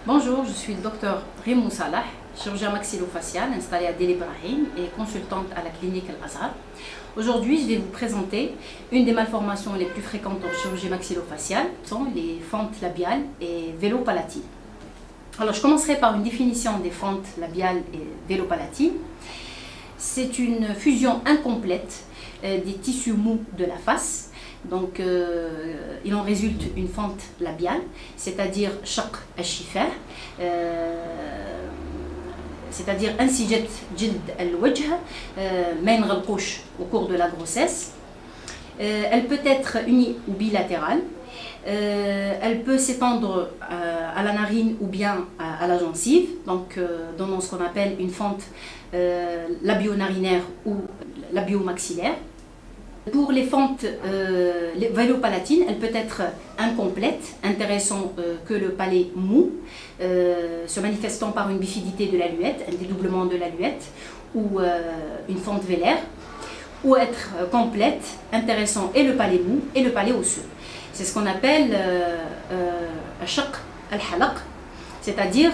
Bonjour, je suis le docteur Rimou Salah, chirurgien maxillofacial installé à Del Ibrahim et consultante à la clinique Al-Azhar. Aujourd'hui, je vais vous présenter une des malformations les plus fréquentes en chirurgie maxillofaciale, sont les fentes labiales et vélopalatines. Alors, je commencerai par une définition des fentes labiales et vélopalatines. C'est une fusion incomplète des tissus mous de la face. Donc, il en résulte une fente labiale, c'est-à-dire shaq al-shifah, c'est-à-dire انسجة جلد الوجه ما ينغلقوش au cours de la grossesse. Elle peut être unie ou bilatérale. Elle peut s'étendre à la narine ou bien à la gencive, donc donnant ce qu'on appelle une fente labio-narinaire ou labio-maxillaire. Pour les fentes vélopalatines, elle peut être incomplète, intéressant que le palais mou, se manifestant par une bifidité de la luette, un dédoublement de la luette, ou une fente vélaire, ou être complète, intéressant et le palais mou et le palais osseux. C'est ce qu'on appelle shaq al-halaq, c'est-à-dire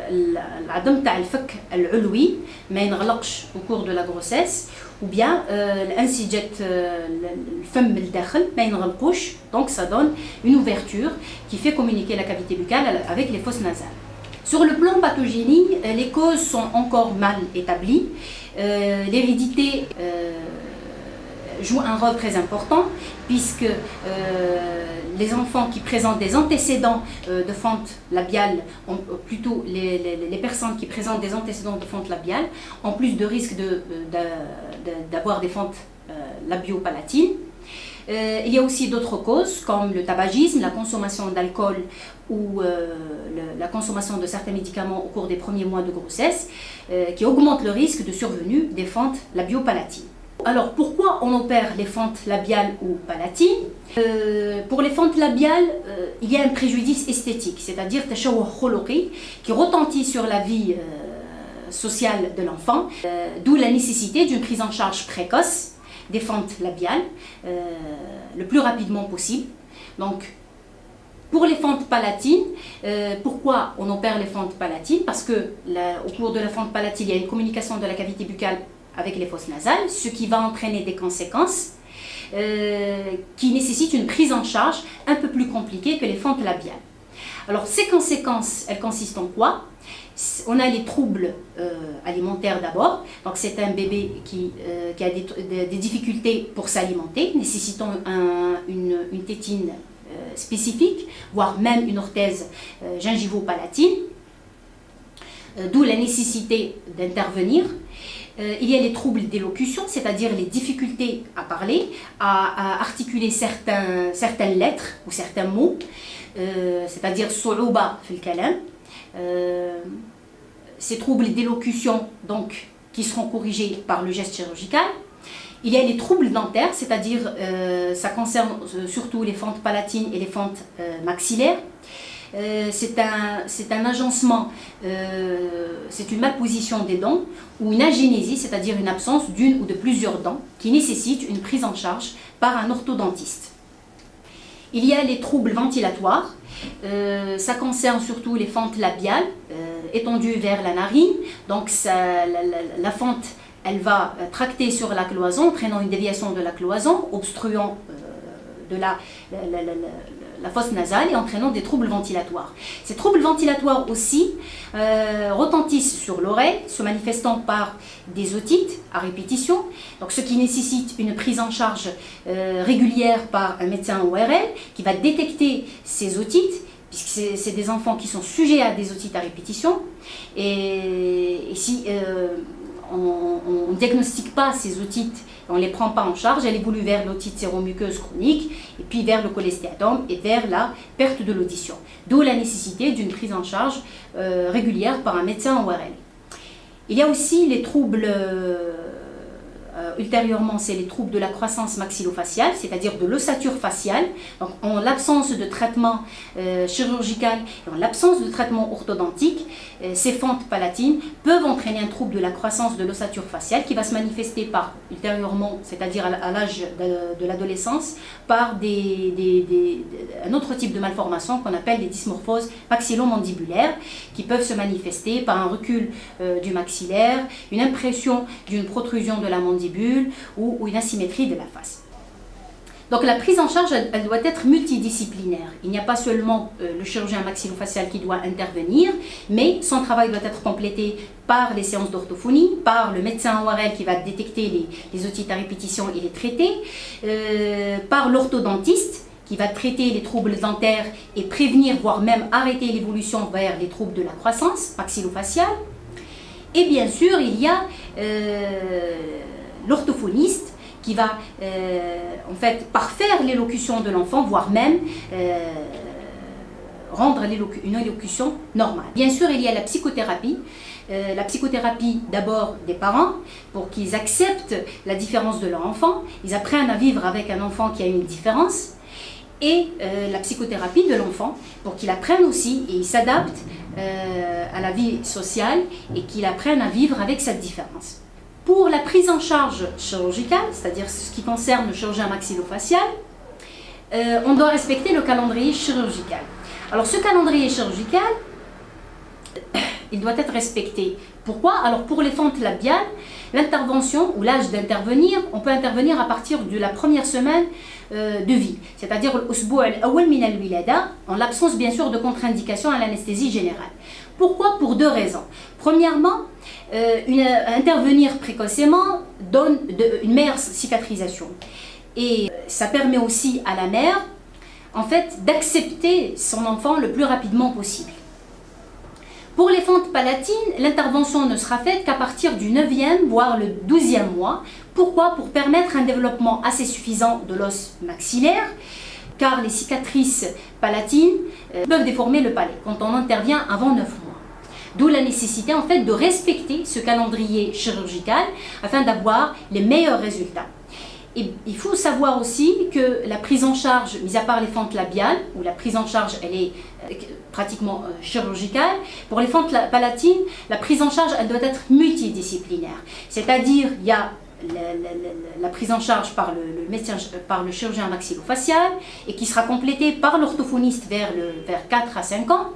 العدم تاع الفك العلوي ما ينغلقش au cours de la grossesse, ou bien الانسجة الفم الداخل ما ينغلقوش, donc ça donne une ouverture qui fait communiquer la cavité buccale avec les fosses nasales. Sur le plan pathogénie, les causes sont encore mal établies. L'hérédité joue un rôle très important puisque les enfants qui présentent des antécédents de fente labiale, plutôt les personnes qui présentent des antécédents de fente labiale, ont plus de risques d'avoir des fentes labiopalatines. Il y a aussi d'autres causes comme le tabagisme, la consommation d'alcool ou la consommation de certains médicaments au cours des premiers mois de grossesse qui augmentent le risque de survenue des fentes labiopalatines. Alors, pourquoi on opère les fentes labiales ou palatines? Pour les fentes labiales, il y a un préjudice esthétique, c'est-à-dire tashawwuh khuluqi, qui retentit sur la vie sociale de l'enfant, d'où la nécessité d'une prise en charge précoce des fentes labiales le plus rapidement possible. Donc, pour les fentes palatines, pourquoi on opère les fentes palatines? Parce que au cours de la fente palatine, il y a une communication de la cavité buccale avec les fosses nasales, ce qui va entraîner des conséquences qui nécessitent une prise en charge un peu plus compliquée que les fentes labiales. Alors ces conséquences, elles consistent en quoi? On a les troubles alimentaires d'abord, donc c'est un bébé qui a des difficultés pour s'alimenter, nécessitant une tétine spécifique, voire même une orthèse gingivo-palatine, d'où la nécessité d'intervenir. Il y a les troubles d'élocution, c'est-à-dire les difficultés à parler, à articuler certaines lettres ou certains mots, c'est-à-dire صعوبة في الكلام. Ces troubles d'élocution donc qui seront corrigés par le geste chirurgical. Il y a les troubles dentaires, c'est-à-dire ça concerne surtout les fentes palatines et les fentes maxillaires. C'est un agencement, c'est une malposition des dents ou une agénésie, c'est-à-dire une absence d'une ou de plusieurs dents qui nécessite une prise en charge par un orthodontiste. Il y a les troubles ventilatoires, ça concerne surtout les fentes labiales étendues vers la narine, donc la fente elle va tracter sur la cloison, entraînant une déviation de la cloison, obstruant de la fosse nasale et entraînant des troubles ventilatoires. Ces troubles ventilatoires aussi retentissent sur l'oreille, se manifestant par des otites à répétition, donc ce qui nécessite une prise en charge régulière par un médecin ORL qui va détecter ces otites, puisque c'est des enfants qui sont sujets à des otites à répétition, et si on ne diagnostique pas ces otites, on ne les prend pas en charge, elle évolue vers l'otite séromuqueuse chronique, et puis vers le cholestéatome et vers la perte de l'audition. D'où la nécessité d'une prise en charge régulière par un médecin ORL. Il y a aussi les troubles ultérieurement, c'est les troubles de la croissance maxillofaciale, c'est-à-dire de l'ossature faciale. Donc, en l'absence de traitement chirurgical et en l'absence de traitement orthodontique, ces fentes palatines peuvent entraîner un trouble de la croissance de l'ossature faciale qui va se manifester par, ultérieurement, c'est-à-dire à l'âge de l'adolescence, par un autre type de malformation qu'on appelle des dysmorphoses maxillomandibulaires qui peuvent se manifester par un recul du maxillaire, une impression d'une protrusion de la mandibule ou une asymétrie de la face. Donc la prise en charge, elle doit être multidisciplinaire. Il n'y a pas seulement le chirurgien maxillofacial qui doit intervenir, mais son travail doit être complété par les séances d'orthophonie, par le médecin ORL qui va détecter les otites à répétition et les traiter, par l'orthodontiste qui va traiter les troubles dentaires et prévenir, voire même arrêter l'évolution vers les troubles de la croissance maxillofaciale. Et bien sûr, il y a l'orthophoniste qui va en fait parfaire l'élocution de l'enfant, voire même rendre une élocution normale. Bien sûr, il y a la psychothérapie. La psychothérapie d'abord des parents pour qu'ils acceptent la différence de leur enfant. Ils apprennent à vivre avec un enfant qui a une différence. Et la psychothérapie de l'enfant pour qu'il apprenne aussi et il s'adapte à la vie sociale et qu'il apprenne à vivre avec cette différence. Pour la prise en charge chirurgicale, c'est-à-dire ce qui concerne le chirurgien maxillofacial, on doit respecter le calendrier chirurgical. Alors ce calendrier chirurgical, il doit être respecté. Pourquoi? Alors pour les fentes labiales, l'intervention ou l'âge d'intervenir, on peut intervenir à partir de la première semaine de vie, c'est-à-dire l'usbou' al-awwal min al-wilada, en l'absence bien sûr de contre-indication à l'anesthésie générale. Pourquoi? Pour deux raisons. Premièrement, intervenir précocement donne une meilleure cicatrisation. Et ça permet aussi à la mère, en fait, d'accepter son enfant le plus rapidement possible. Pour les fentes palatines, l'intervention ne sera faite qu'à partir du 9e, voire le 12e mois. Pourquoi? Pour permettre un développement assez suffisant de l'os maxillaire, car les cicatrices palatines peuvent déformer le palais quand on intervient avant 9 mois. D'où la nécessité en fait de respecter ce calendrier chirurgical afin d'avoir les meilleurs résultats. Et il faut savoir aussi que la prise en charge, mis à part les fentes labiales, où la prise en charge elle est pratiquement chirurgicale, pour les fentes palatines, la prise en charge elle doit être multidisciplinaire. C'est-à-dire il y a la prise en charge par le chirurgien maxillofacial et qui sera complétée par l'orthophoniste vers 4 à 5 ans.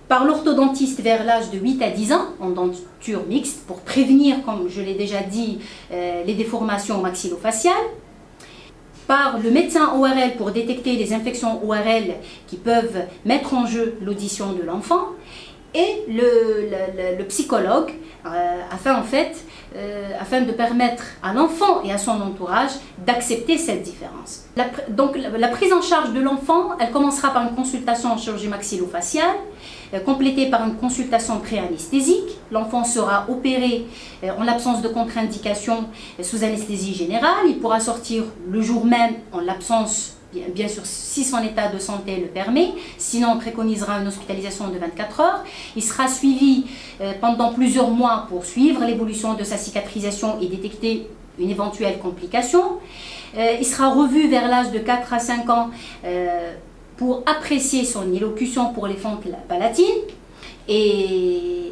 Par l'orthodontiste vers l'âge de 8 à 10 ans, en denture mixte, pour prévenir, comme je l'ai déjà dit, les déformations maxillofaciales. Par le médecin ORL pour détecter les infections ORL qui peuvent mettre en jeu l'audition de l'enfant. Et le psychologue, afin de permettre à l'enfant et à son entourage d'accepter cette différence. Donc la prise en charge de l'enfant, elle commencera par une consultation en chirurgie maxillofaciale, complétée par une consultation pré-anesthésique. L'enfant sera opéré en l'absence de contre-indication sous anesthésie générale. Il pourra sortir le jour même en l'absence, bien sûr, si son état de santé le permet. Sinon, on préconisera une hospitalisation de 24 heures. Il sera suivi pendant plusieurs mois pour suivre l'évolution de sa cicatrisation et détecter une éventuelle complication. Il sera revu vers l'âge de 4 à 5 ans pour apprécier son élocution pour les fentes palatines et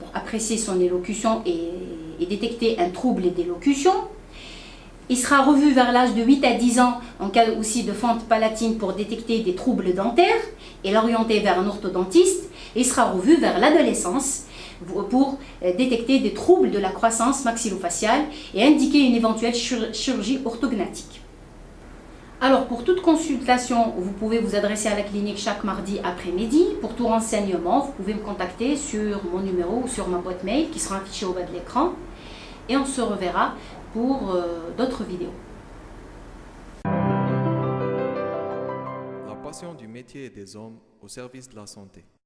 pour apprécier son élocution et détecter un trouble d'élocution. Il sera revu vers l'âge de 8 à 10 ans en cas aussi de fente palatine pour détecter des troubles dentaires et l'orienter vers un orthodontiste. Et il sera revu vers l'adolescence pour détecter des troubles de la croissance maxillofaciale et indiquer une éventuelle chirurgie orthognathique. Alors pour toute consultation, vous pouvez vous adresser à la clinique chaque mardi après-midi. Pour tout renseignement, vous pouvez me contacter sur mon numéro ou sur ma boîte mail qui sera affichée au bas de l'écran. Et on se reverra pour d'autres vidéos. La passion du métier et des hommes au service de la santé.